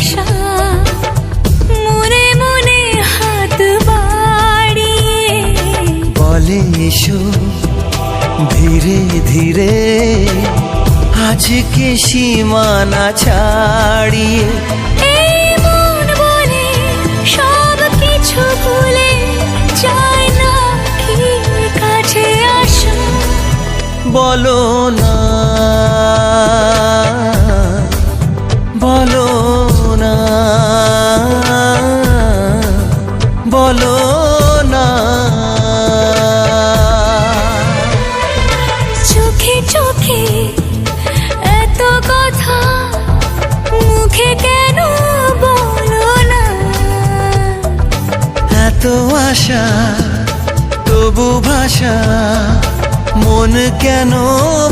আশা, মনে মনে হাত বাড়িয়ে বলে এসো ধীরে ধীরে আজকে সীমানা ছাড়িয়ে। এই মন বলে সব কিছু ভুলে যায় না কি কাছে আসা। বলো না, বলো না, বলো না। চোখে চোখে এত কথা, মুখে কেন বলো না। এত আশা তবু ভাষা, মন কেন